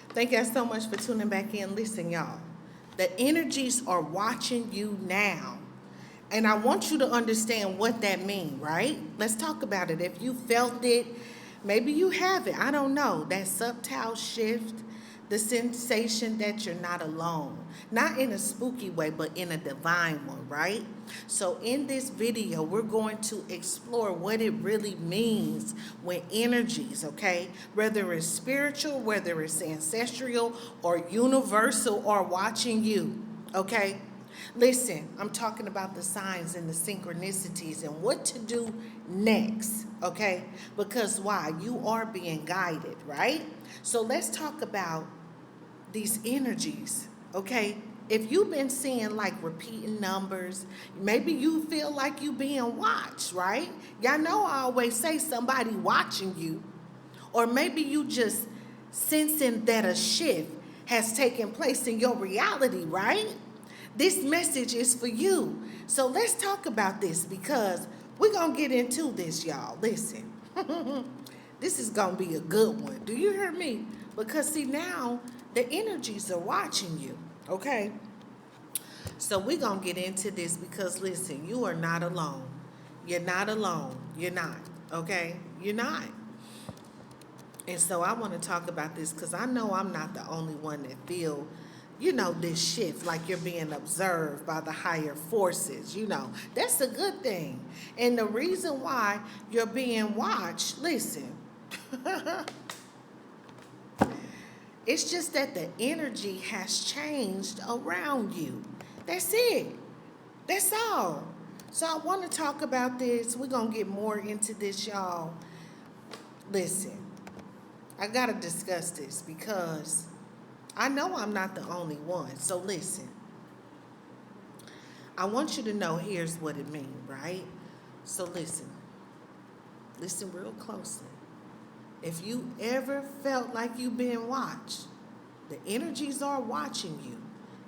Thank you so much for tuning back in. Listen, y'all, the energies are watching you now. And I want you to understand what that means, right? Let's talk about it. If you felt it, maybe you haven't. I don't know. That subtle shift, the sensation that you're not alone. Not in a spooky way, but in a divine one, right? So in this video, we're going to explore what it really means when energies, okay, whether it's spiritual, whether it's ancestral or universal, are watching you, okay? Listen, I'm talking about the signs and the synchronicities and what to do next, okay? Because why? You are being guided, right? So let's talk about these energies, okay? If you've been seeing like repeating numbers, maybe you feel like you being watched, right? Y'all know I always say somebody watching you. Or maybe you just sensing that a shift has taken place in your reality, right? This message is for you. So let's talk about this because we're going to get into this, y'all. Listen, this is going to be a good one. Do you hear me? Because see, now the energies are watching you, okay? So we're going to get into this because, listen, you are not alone. You're not alone. You're not, okay? You're not. And so I want to talk about this because I know I'm not the only one that feel, this shift, like you're being observed by the higher forces, That's a good thing. And the reason why you're being watched, listen, it's just that the energy has changed around you. That's it. That's all. So I want to talk about this. We're going to get more into this, y'all. Listen, I got to discuss this because I know I'm not the only one. So listen, I want you to know here's what it means, right? So listen real closely. If you ever felt like you've been watched, the energies are watching you.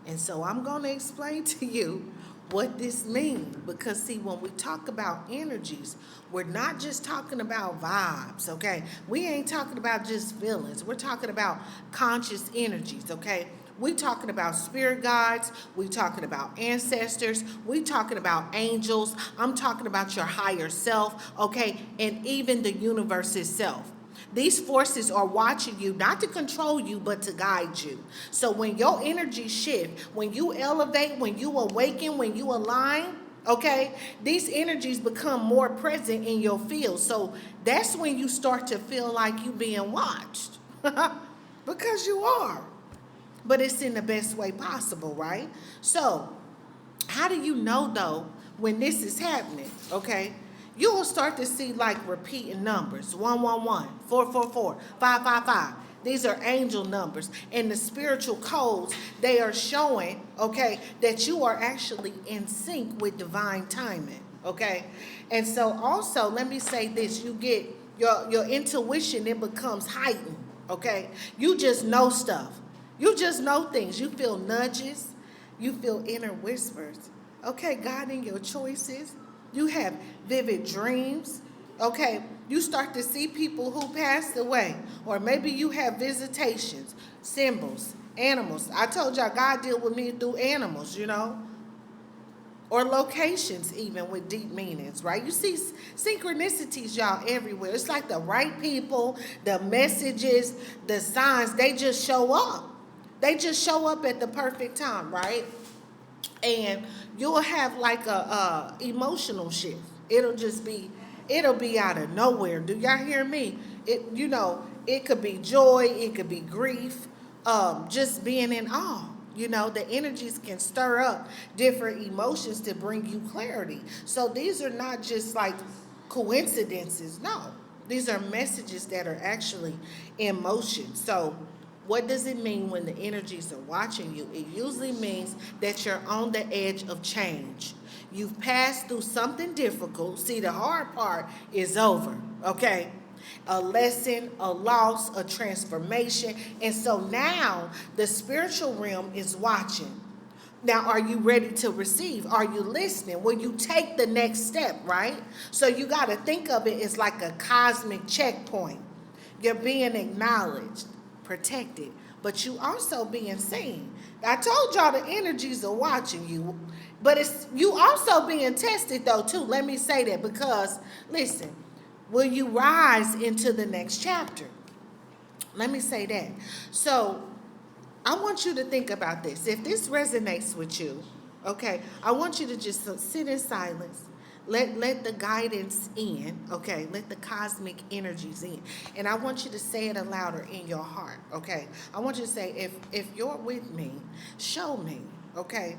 And so I'm going to explain to you what this means. Because see, when we talk about energies, we're not just talking about vibes, okay? We ain't talking about just feelings. We're talking about conscious energies, okay? We talking about spirit guides. We talking about ancestors. We talking about angels. I'm talking about your higher self, okay? And even the universe itself. These forces are watching you, not to control you, but to guide you. So when your energy shift, when you elevate, when you awaken, when you align, okay, these energies become more present in your field. So that's when you start to feel like you being watched. Because you are. But it's in the best way possible, right? So how do you know, though, when this is happening, okay? You will start to see like repeating numbers, 111, 444, 555. These are angel numbers. And the spiritual codes, they are showing, okay, that you are actually in sync with divine timing, okay? And so also, let me say this, you get your intuition, it becomes heightened, okay? You just know stuff. You just know things. You feel nudges. You feel inner whispers, okay, guiding your choices. You have vivid dreams, okay? You start to see people who passed away, or maybe you have visitations, symbols, animals. I told y'all God deal with me through animals, or locations even with deep meanings, right? You see synchronicities, y'all, everywhere. It's like the right people, the messages, the signs, they just show up. They just show up at the perfect time, right? And you'll have like a emotional shift. It'll be out of nowhere. Do y'all hear me? It could be joy, it could be grief, just being in awe. The energies can stir up different emotions to bring you clarity. So these are not just like coincidences. No, these are messages that are actually in motion. So what does it mean when the energies are watching you? It usually means that you're on the edge of change. You've passed through something difficult. See, the hard part is over, okay? A lesson, a loss, a transformation. And so now the spiritual realm is watching. Now, are you ready to receive? Are you listening? Will you take the next step, right? So you got to think of it as like a cosmic checkpoint. You're being acknowledged, protected, but you also being seen. I told y'all the energies are watching you, but it's you also being tested though too. Let me say that because listen, will you rise into the next chapter? Let me say that. So I want you to think about this. If this resonates with you, okay, I want you to just sit in silence. Let the guidance in, okay? Let the cosmic energies in. And I want you to say it louder in your heart, okay? I want you to say, if you're with me, show me, okay?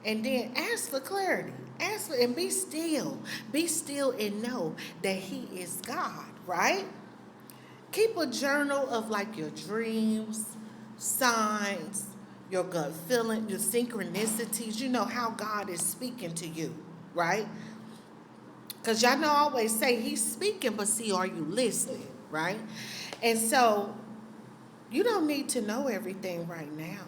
And then ask for clarity. Ask for, and be still. Be still and know that He is God, right? Keep a journal of like your dreams, signs, your gut feeling, your synchronicities. You know how God is speaking to you, right? Because y'all know I always say He's speaking, but see, are you listening, right? And so you don't need to know everything right now.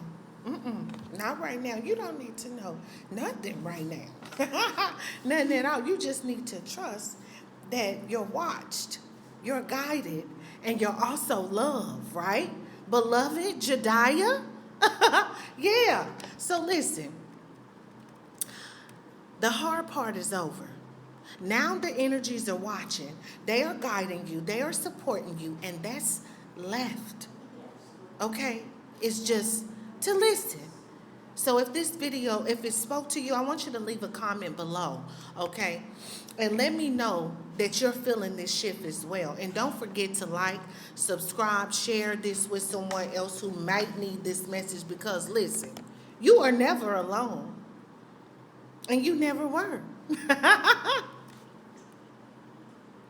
Not right now. You don't need to know nothing right now. Nothing at all. You just need to trust that you're watched, you're guided, and you're also loved, right? Beloved Jediah? Yeah. So listen, the hard part is over. Now the energies are watching. They are guiding you. They are supporting you. And that's left. Okay? It's just to listen. So if this video, if it spoke to you, I want you to leave a comment below. Okay? And let me know that you're feeling this shift as well. And don't forget to like, subscribe, share this with someone else who might need this message. Because listen, you are never alone. And you never were.